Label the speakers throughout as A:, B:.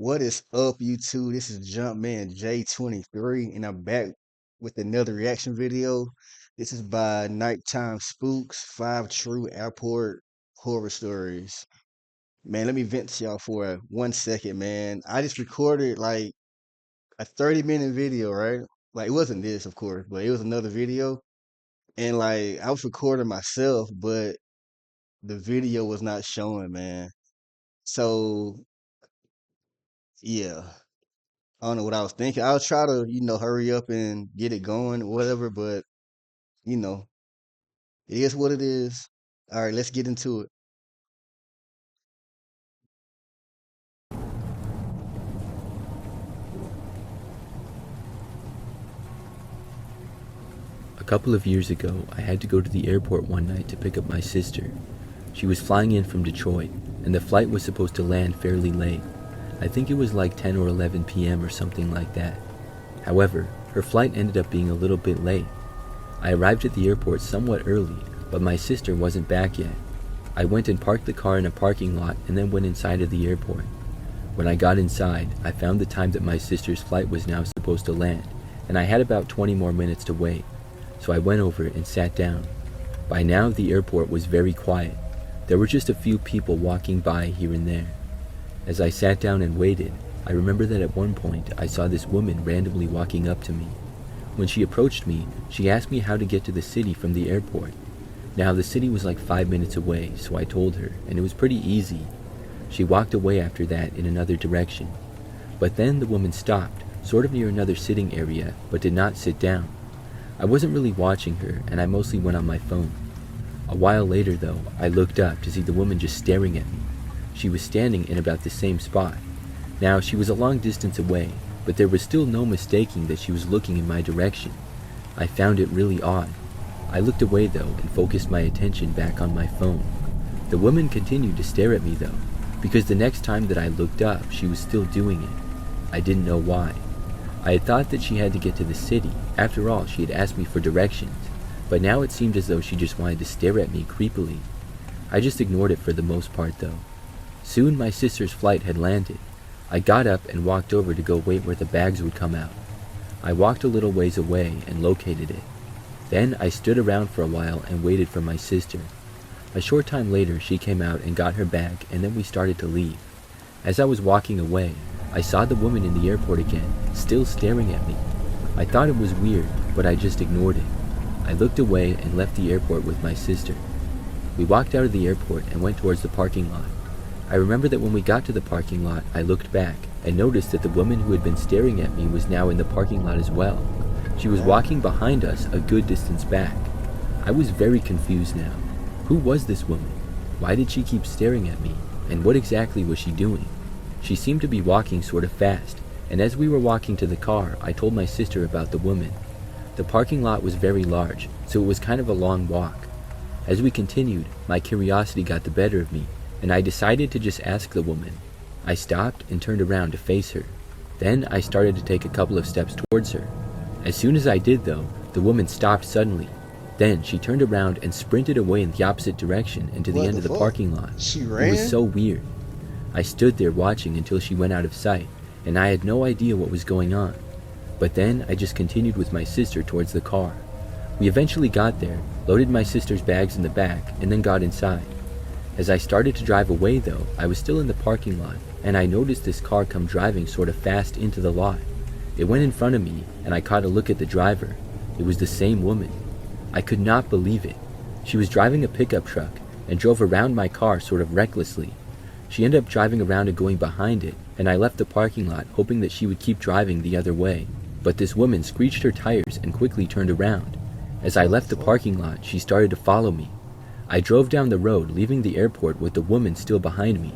A: What is up, YouTube? This is Jumpman J23, and I'm back with another reaction video. This is by Nighttime Spooks, 5 True Airport Horror Stories. Man, let me vent to y'all for 1 second, man. I just recorded like a 30-minute video, right? Like, it wasn't this, of course, but it was another video. And like, I was recording myself, but the video was not showing, man. So, yeah. I don't know what I was thinking. I'll try to, hurry up and get it going or whatever, but you know, it is what it is. All right, let's get into it.
B: A couple of years ago, I had to go to the airport one night to pick up my sister. She was flying in from Detroit, and the flight was supposed to land fairly late. I think it was like 10 or 11 p.m. or something like that. However, her flight ended up being a little bit late. I arrived at the airport somewhat early, but my sister wasn't back yet. I went and parked the car in a parking lot and then went inside of the airport. When I got inside, I found the time that my sister's flight was now supposed to land, and I had about 20 more minutes to wait. So I went over and sat down. By now, the airport was very quiet. There were just a few people walking by here and there. As I sat down and waited, I remember that at one point I saw this woman randomly walking up to me. When she approached me, she asked me how to get to the city from the airport. Now, the city was like 5 minutes away, so I told her, and it was pretty easy. She walked away after that in another direction. But then the woman stopped, sort of near another sitting area, but did not sit down. I wasn't really watching her, and I mostly went on my phone. A while later, though, I looked up to see the woman just staring at me. She was standing in about the same spot. Now, she was a long distance away, but there was still no mistaking that she was looking in my direction. I found it really odd. I looked away, though, and focused my attention back on my phone. The woman continued to stare at me, though, because the next time that I looked up, she was still doing it. I didn't know why. I had thought that she had to get to the city. After all, she had asked me for directions, but now it seemed as though she just wanted to stare at me creepily. I just ignored it for the most part, though. Soon my sister's flight had landed. I got up and walked over to go wait where the bags would come out. I walked a little ways away and located it. Then I stood around for a while and waited for my sister. A short time later, she came out and got her bag, and then we started to leave. As I was walking away, I saw the woman in the airport again, still staring at me. I thought it was weird, but I just ignored it. I looked away and left the airport with my sister. We walked out of the airport and went towards the parking lot. I remember that when we got to the parking lot, I looked back and noticed that the woman who had been staring at me was now in the parking lot as well. She was walking behind us a good distance back. I was very confused now. Who was this woman? Why did she keep staring at me? And what exactly was she doing? She seemed to be walking sort of fast, and as we were walking to the car, I told my sister about the woman. The parking lot was very large, so it was kind of a long walk. As we continued, my curiosity got the better of me, and I decided to just ask the woman. I stopped and turned around to face her. Then I started to take a couple of steps towards her. As soon as I did, though, the woman stopped suddenly. Then she turned around and sprinted away in the opposite direction into the end of the parking lot.
A: She
B: It
A: ran?
B: was so weird. I stood there watching until she went out of sight, and I had no idea what was going on. But then I just continued with my sister towards the car. We eventually got there, loaded my sister's bags in the back, and then got inside. As I started to drive away, though, I was still in the parking lot, and I noticed this car come driving sort of fast into the lot. It went in front of me, and I caught a look at the driver. It was the same woman. I could not believe it. She was driving a pickup truck and drove around my car sort of recklessly. She ended up driving around and going behind it, and I left the parking lot hoping that she would keep driving the other way. But this woman screeched her tires and quickly turned around. As I left the parking lot, she started to follow me. I drove down the road, leaving the airport with the woman still behind me.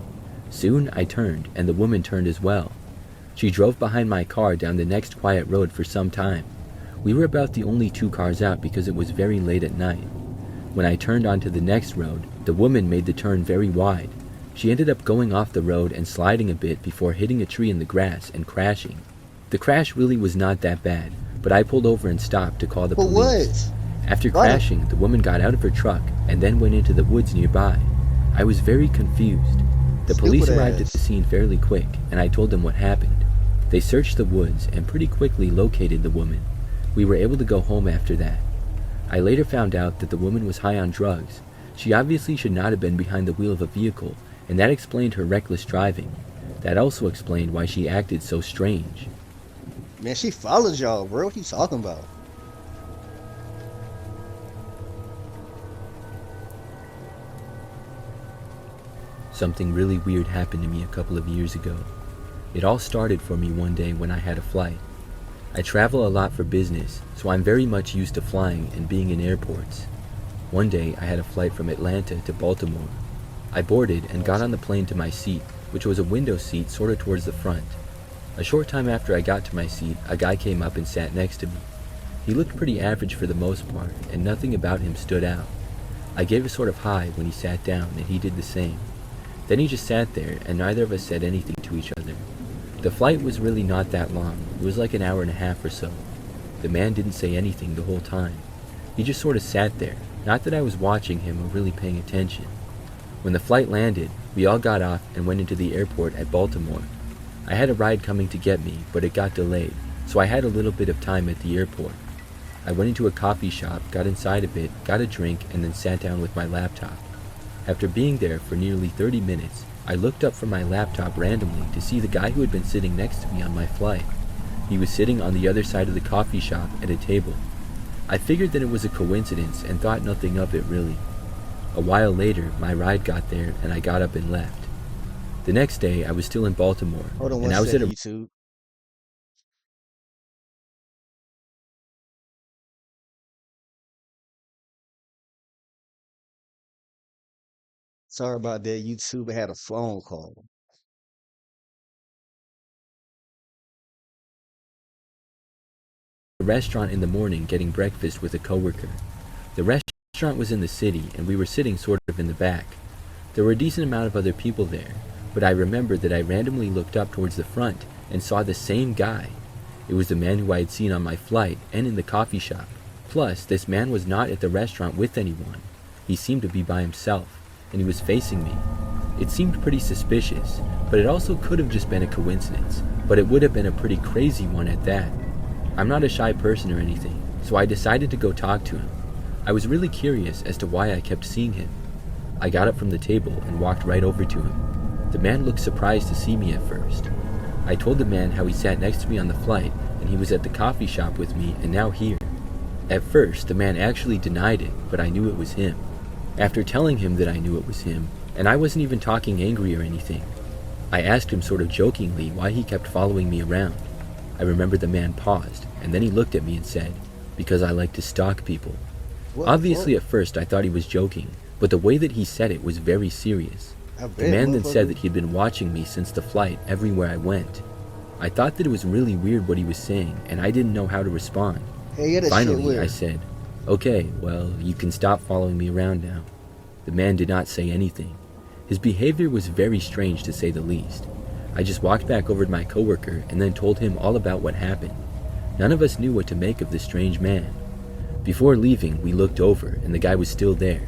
B: Soon I turned, and the woman turned as well. She drove behind my car down the next quiet road for some time. We were about the only two cars out because it was very late at night. When I turned onto the next road, the woman made the turn very wide. She ended up going off the road and sliding a bit before hitting a tree in the grass and crashing. The crash really was not that bad, but I pulled over and stopped to call the
A: But
B: police.
A: what?
B: After crashing, the woman got out of her truck and then went into the woods nearby. I was very confused. The police
A: Stupid
B: arrived at the
A: ass.
B: scene fairly quick, and I told them what happened. They searched the woods and pretty quickly located the woman. We were able to go home after that. I later found out that the woman was high on drugs. She obviously should not have been behind the wheel of a vehicle, and that explained her reckless driving. That also explained why she acted so strange.
A: Man, she followed y'all, bro. What you talking about?
B: Something really weird happened to me a couple of years ago. It all started for me one day when I had a flight. I travel a lot for business, so I'm very much used to flying and being in airports. One day I had a flight from Atlanta to Baltimore. I boarded and got on the plane to my seat, which was a window seat sort of towards the front. A short time after I got to my seat, a guy came up and sat next to me. He looked pretty average for the most part, and nothing about him stood out. I gave a sort of hi when he sat down, and he did the same. Then he just sat there, and neither of us said anything to each other. The flight was really not that long. It was like an hour and a half or so. The man didn't say anything the whole time. He just sort of sat there, not that I was watching him or really paying attention. When the flight landed, we all got off and went into the airport at Baltimore. I had a ride coming to get me, but it got delayed, so I had a little bit of time at the airport. I went into a coffee shop, got inside a bit, got a drink, and then sat down with my laptop. After being there for nearly 30 minutes, I looked up from my laptop randomly to see the guy who had been sitting next to me on my flight. He was sitting on the other side of the coffee shop at a table. I figured that it was a coincidence and thought nothing of it really. A while later, my ride got there and I got up and left. The next day, I was still in Baltimore,
A: Hold on
B: and
A: one
B: I was at
A: second,
B: a
A: YouTube. Sorry about that, YouTube. I had a phone call.
B: restaurant in the morning getting breakfast with a coworker. The restaurant was in the city, and we were sitting sort of in the back. There were a decent amount of other people there, but I remembered that I randomly looked up towards the front and saw the same guy. It was the man who I had seen on my flight and in the coffee shop. Plus, this man was not at the restaurant with anyone. He seemed to be by himself, and he was facing me. It seemed pretty suspicious, but it also could have just been a coincidence, but it would have been a pretty crazy one at that. I'm not a shy person or anything, so I decided to go talk to him. I was really curious as to why I kept seeing him. I got up from the table and walked right over to him. The man looked surprised to see me at first. I told the man how he sat next to me on the flight, and he was at the coffee shop with me and now here. At first, the man actually denied it, but I knew it was him. After telling him that I knew it was him, and I wasn't even talking angry or anything, I asked him sort of jokingly why he kept following me around. I remember the man paused, and then he looked at me and said, "Because I like to stalk people."
A: What
B: Obviously
A: the
B: at first I thought he was joking, but the way that he said it was very serious.
A: fuck? I
B: The
A: bet,
B: man then said
A: motherfucker.
B: that he'd been watching me since the flight everywhere I went. I thought that it was really weird what he was saying, and I didn't know how to respond.
A: Hey, yeah, that shit
B: Finally, I
A: weird.
B: said, "Okay, well, you can stop following me around now." The man did not say anything. His behavior was very strange to say the least. I just walked back over to my coworker and then told him all about what happened. None of us knew what to make of this strange man. Before leaving, we looked over and the guy was still there.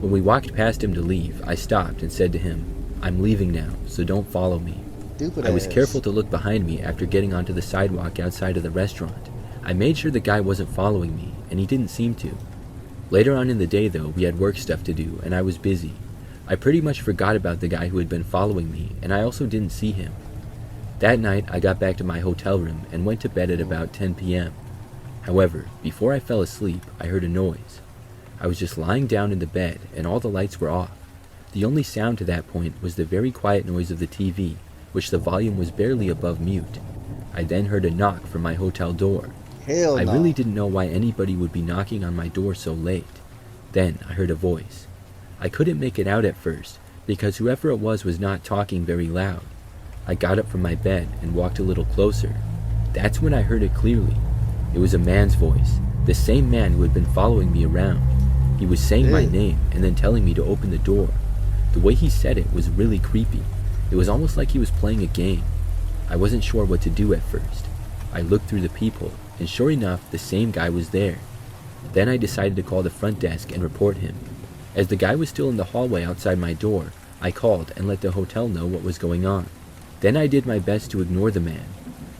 B: When we walked past him to leave, I stopped and said to him, "I'm leaving now, so don't follow me."
A: Stupid
B: I was
A: ass.
B: careful to look behind me after getting onto the sidewalk outside of the restaurant. I made sure the guy wasn't following me, and he didn't seem to. Later on in the day, though, we had work stuff to do, and I was busy. I pretty much forgot about the guy who had been following me, and I also didn't see him. That night, I got back to my hotel room and went to bed at about 10 p.m. However, before I fell asleep, I heard a noise. I was just lying down in the bed, and all the lights were off. The only sound to that point was the very quiet noise of the TV, which the volume was barely above mute. I then heard a knock from my hotel door.
A: Hell
B: I
A: no.
B: really didn't know why anybody would be knocking on my door so late. Then I heard a voice. I couldn't make it out at first, because whoever it was not talking very loud. I got up from my bed and walked a little closer. That's when I heard it clearly. It was a man's voice, the same man who had been following me around. He was saying my
A: Hey.
B: name and then telling me to open the door. The way he said it was really creepy. It was almost like he was playing a game. I wasn't sure what to do at first. I looked through the peephole, and sure enough, the same guy was there. Then I decided to call the front desk and report him. As the guy was still in the hallway outside my door, I called and let the hotel know what was going on. Then I did my best to ignore the man.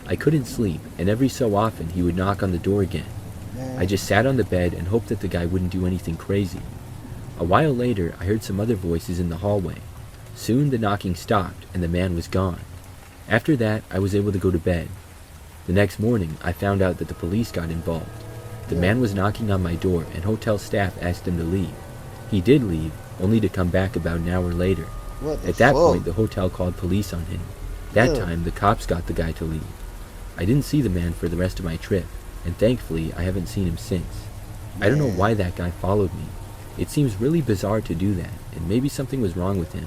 B: I couldn't sleep, and every so often he would knock on the door again. I
A: Man,
B: just sat on the bed and hoped that the guy wouldn't do anything crazy. A while later, I heard some other voices in the hallway. Soon the knocking stopped and the man was gone. After that, I was able to go to bed. The next morning, I found out that the police got involved. The man was knocking on my door and hotel staff asked him to leave. He did leave, only to come back about an hour later.
A: what the
B: At that
A: fuck?
B: point, the hotel called police on him. That
A: Yeah.
B: time, the cops got the guy to leave. I didn't see the man for the rest of my trip, and thankfully, I haven't seen him since. I don't know
A: Man.
B: why that guy followed me. It seems really bizarre to do that, and maybe something was wrong with him.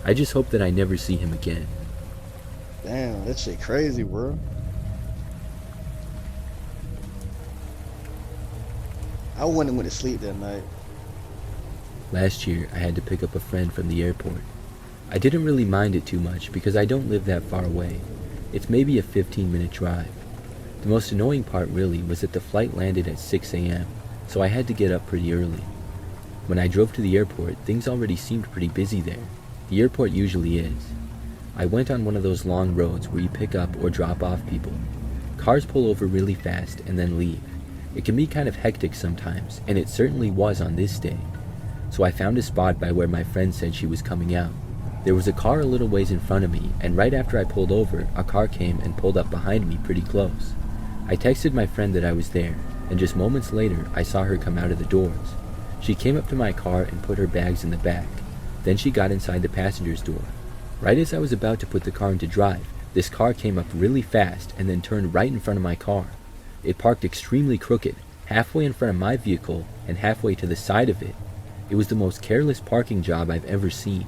B: I just hope that I never see him again.
A: Damn, that shit crazy, bro. I wouldn't have went to sleep that night.
B: Last year, I had to pick up a friend from the airport. I didn't really mind it too much because I don't live that far away. It's maybe a 15-minute drive. The most annoying part really was that the flight landed at 6 a.m., so I had to get up pretty early. When I drove to the airport, things already seemed pretty busy there. The airport usually is. I went on one of those long roads where you pick up or drop off people. Cars pull over really fast and then leave. It can be kind of hectic sometimes, and it certainly was on this day. So I found a spot by where my friend said she was coming out. There was a car a little ways in front of me, and right after I pulled over, a car came and pulled up behind me pretty close. I texted my friend that I was there, and just moments later, I saw her come out of the doors. She came up to my car and put her bags in the back. Then she got inside the passenger's door. Right as I was about to put the car into drive, this car came up really fast and then turned right in front of my car. It parked extremely crooked, halfway in front of my vehicle and halfway to the side of it. It was the most careless parking job I've ever seen.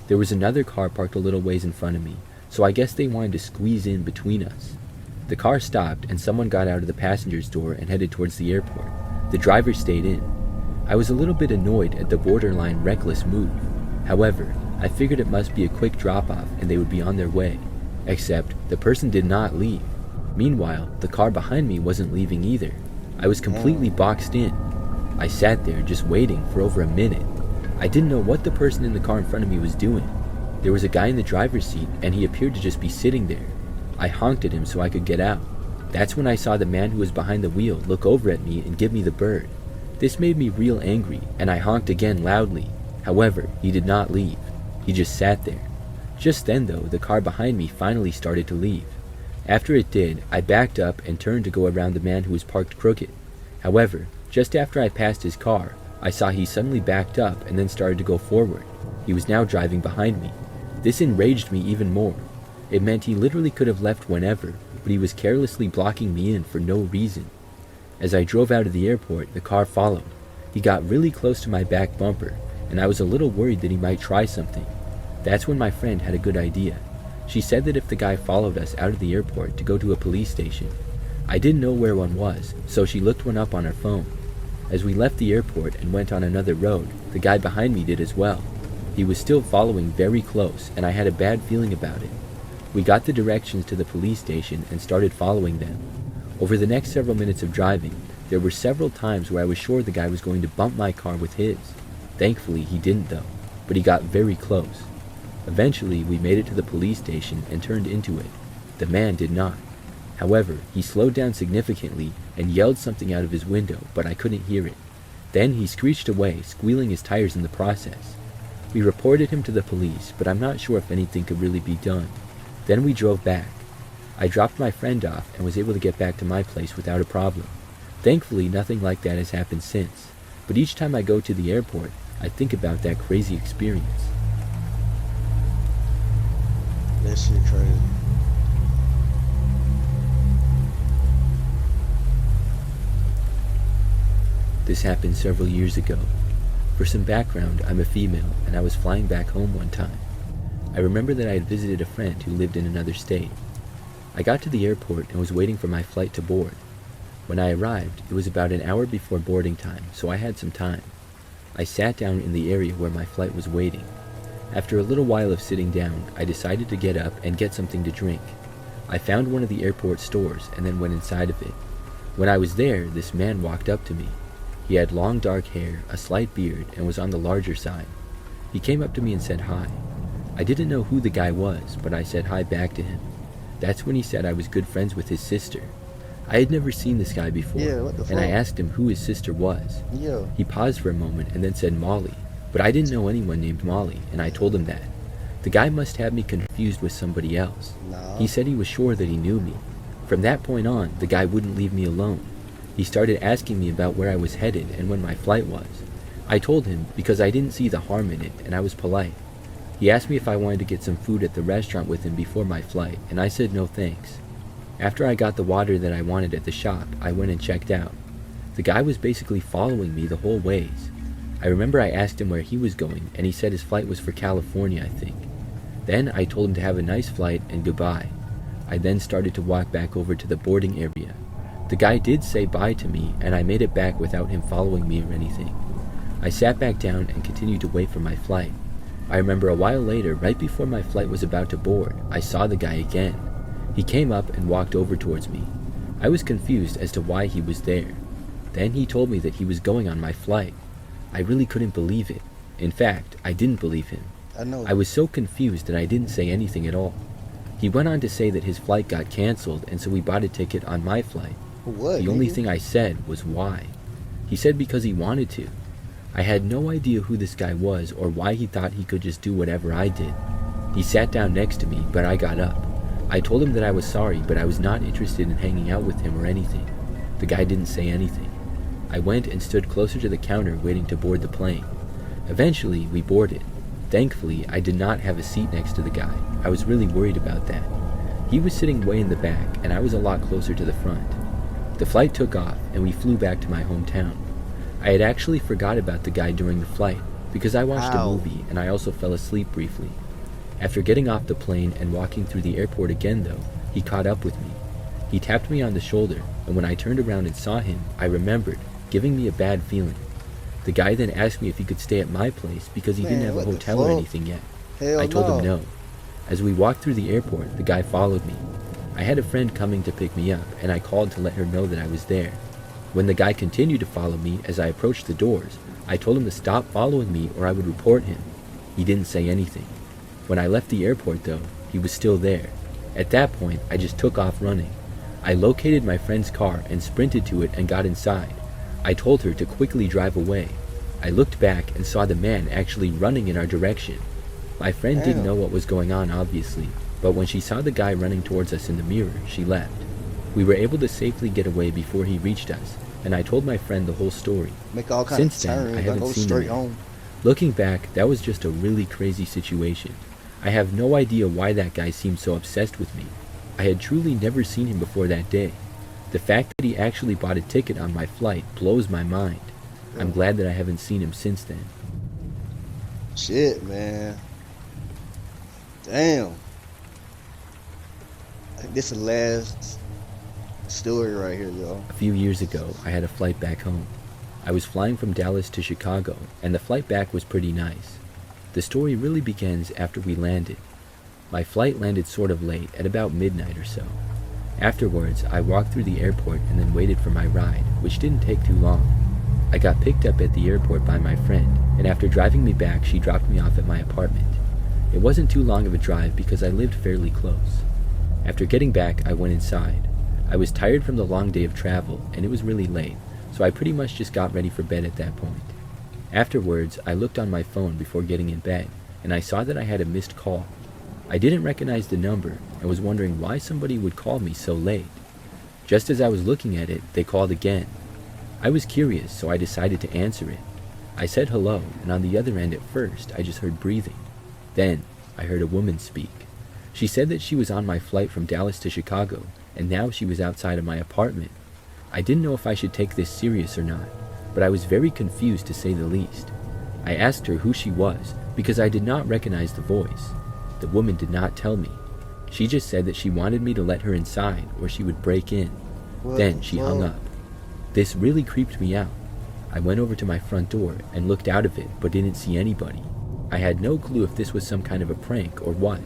B: There was another car parked a little ways in front of me, so I guess they wanted to squeeze in between us. The car stopped and someone got out of the passenger's door and headed towards the airport. The driver stayed in. I was a little bit annoyed at the borderline reckless move. However, I figured it must be a quick drop-off and they would be on their way. Except, the person did not leave. Meanwhile, the car behind me wasn't leaving either. I was completely boxed in. I sat there just waiting for over a minute. I didn't know what the person in the car in front of me was doing. There was a guy in the driver's seat and he appeared to just be sitting there. I honked at him so I could get out. That's when I saw the man who was behind the wheel look over at me and give me the bird. This made me real angry and I honked again loudly. However, he did not leave. He just sat there. Just then though, the car behind me finally started to leave. After it did, I backed up and turned to go around the man who was parked crooked. However, just after I passed his car, I saw he suddenly backed up and then started to go forward. He was now driving behind me. This enraged me even more. It meant he literally could have left whenever, but he was carelessly blocking me in for no reason. As I drove out of the airport, the car followed. He got really close to my back bumper, and I was a little worried that he might try something. That's when my friend had a good idea. She said that if the guy followed us out of the airport to go to a police station. I didn't know where one was, so she looked one up on her phone. As we left the airport and went on another road, the guy behind me did as well. He was still following very close, and I had a bad feeling about it. We got the directions to the police station and started following them. Over the next several minutes of driving, there were several times where I was sure the guy was going to bump my car with his. Thankfully, he didn't though, but he got very close. Eventually, we made it to the police station and turned into it. The man did not. However, he slowed down significantly and yelled something out of his window, but I couldn't hear it. Then he screeched away, squealing his tires in the process. We reported him to the police, but I'm not sure if anything could really be done. Then we drove back. I dropped my friend off and was able to get back to my place without a problem. Thankfully, nothing like that has happened since, but each time I go to the airport, I think about that crazy experience.
A: That shit crazy.
B: This happened several years ago. For some background, I'm a female, and I was flying back home one time. I remember that I had visited a friend who lived in another state. I got to the airport and was waiting for my flight to board. When I arrived, it was about an hour before boarding time, so I had some time. I sat down in the area where my flight was waiting. After a little while of sitting down, I decided to get up and get something to drink. I found one of the airport stores and then went inside of it. When I was there, this man walked up to me. He had long dark hair, a slight beard, and was on the larger side. He came up to me and said hi. I didn't know who the guy was, but I said hi back to him. That's when he said I was good friends with his sister. I had never seen this guy before,
A: Yeah, what the
B: and I
A: fuck?
B: asked him who his sister was.
A: Yeah.
B: He paused for a moment and then said Molly, but I didn't know anyone named Molly, and I told him that. The guy must have me confused with somebody else.
A: Nah.
B: He said he was sure that he knew me. From that point on, the guy wouldn't leave me alone. He started asking me about where I was headed and when my flight was. I told him because I didn't see the harm in it, and I was polite. He asked me if I wanted to get some food at the restaurant with him before my flight, and I said no thanks. After I got the water that I wanted at the shop, I went and checked out. The guy was basically following me the whole ways. I remember I asked him where he was going, and he said his flight was for California, I think. Then I told him to have a nice flight and goodbye. I then started to walk back over to the boarding area. The guy did say bye to me, and I made it back without him following me or anything. I sat back down and continued to wait for my flight. I remember a while later, right before my flight was about to board, I saw the guy again. He came up and walked over towards me. I was confused as to why he was there. Then he told me that he was going on my flight. I really couldn't believe it. In fact, I didn't believe him.
A: I know.
B: I was so confused that I didn't say anything at all. He went on to say that his flight got canceled, and so he bought a ticket on my flight.
A: What?
B: The only
A: nigga?
B: thing I said was why. He said because he wanted to. I had no idea who this guy was or why he thought he could just do whatever I did. He sat down next to me, but I got up. I told him that I was sorry, but I was not interested in hanging out with him or anything. The guy didn't say anything. I went and stood closer to the counter waiting to board the plane. Eventually, we boarded. Thankfully, I did not have a seat next to the guy. I was really worried about that. He was sitting way in the back, and I was a lot closer to the front. The flight took off, and we flew back to my hometown. I had actually forgot about the guy during the flight, because I watched a movie, and I also fell asleep briefly. After getting off the plane and walking through the airport again though, he caught up with me. He tapped me on the shoulder, and when I turned around and saw him, I remembered, giving me a bad feeling. The guy then asked me if he could stay at my place because he didn't have a hotel or anything yet.
A: Hell
B: I told
A: no.
B: him no. As we walked through the airport, the guy followed me. I had a friend coming to pick me up, and I called to let her know that I was there. When the guy continued to follow me as I approached the doors, I told him to stop following me or I would report him. He didn't say anything. When I left the airport though, he was still there. At that point, I just took off running. I located my friend's car and sprinted to it and got inside. I told her to quickly drive away. I looked back and saw the man actually running in our direction. My friend didn't know what was going on, obviously, but when she saw the guy running towards us in the mirror, she left. We were able to safely get away before he reached us, and I told my friend the whole story.
A: Make all kinds
B: Since
A: of
B: then,
A: turns.
B: I haven't
A: go
B: seen
A: straight
B: him.
A: home.
B: Looking back, that was just a really crazy situation. I have no idea why that guy seemed so obsessed with me. I had truly never seen him before that day. The fact that he actually bought a ticket on my flight blows my mind. I'm glad that I haven't seen him since then.
A: Shit, man. Damn. I think this is the last story right here, y'all.
B: A few years ago, I had a flight back home. I was flying from Dallas to Chicago, and the flight back was pretty nice. The story really begins after we landed. My flight landed sort of late, at about midnight or so. Afterwards, I walked through the airport and then waited for my ride, which didn't take too long. I got picked up at the airport by my friend, and after driving me back, she dropped me off at my apartment. It wasn't too long of a drive because I lived fairly close. After getting back, I went inside. I was tired from the long day of travel, and it was really late, so I pretty much just got ready for bed at that point. Afterwards, I looked on my phone before getting in bed, and I saw that I had a missed call. I didn't recognize the number and was wondering why somebody would call me so late. Just as I was looking at it, they called again. I was curious, so I decided to answer it. I said hello, and on the other end at first, I just heard breathing. Then, I heard a woman speak. She said that she was on my flight from Dallas to Chicago, and now she was outside of my apartment. I didn't know if I should take this serious or not, but I was very confused to say the least. I asked her who she was, because I did not recognize the voice. The woman did not tell me. She just said that she wanted me to let her inside, or she would break in. Then she hung up. This really creeped me out. I went over to my front door and looked out of it, but didn't see anybody. I had no clue if this was some kind of a prank or what.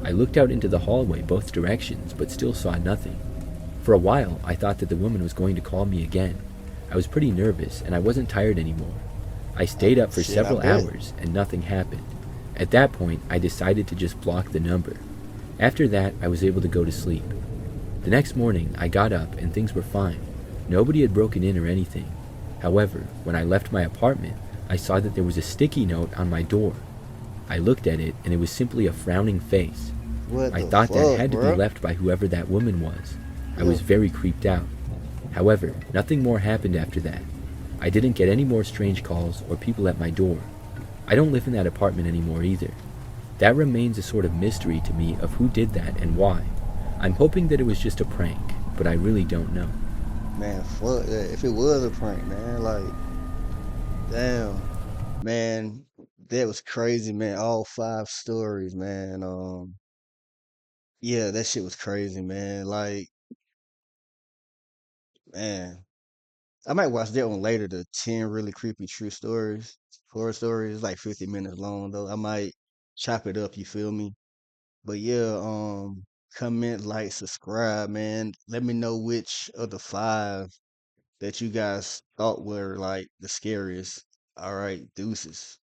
B: I looked out into the hallway both directions, but still saw nothing. For a while, I thought that the woman was going to call me again. I was pretty nervous, and I wasn't tired anymore. I stayed up for
A: Shit, I
B: several
A: bet.
B: hours and nothing happened. At that point, I decided to just block the number. After that, I was able to go to sleep. The next morning, I got up and things were fine. Nobody had broken in or anything. However, when I left my apartment, I saw that there was a sticky note on my door. I looked at it and it was simply a frowning face.
A: What
B: I
A: the
B: thought that
A: fuck,
B: had to be
A: bro?
B: left by whoever that woman was. I
A: Yeah.
B: was very creeped out. However, nothing more happened after that. I didn't get any more strange calls or people at my door. I don't live in that apartment anymore either. That remains a sort of mystery to me of who did that and why. I'm hoping that it was just a prank, but I really don't know.
A: Man, fuck that. If it was a prank, man, like, damn. Man, that was crazy, man. All five stories, man. Yeah, that shit was crazy, man. Like, man. I might watch that one later, the 10 really creepy true stories. Horror stories. It's like 50 minutes long though. I might chop it up, you feel me? But yeah, comment, like, subscribe, man. Let me know which of the five that you guys thought were like the scariest. All right, deuces.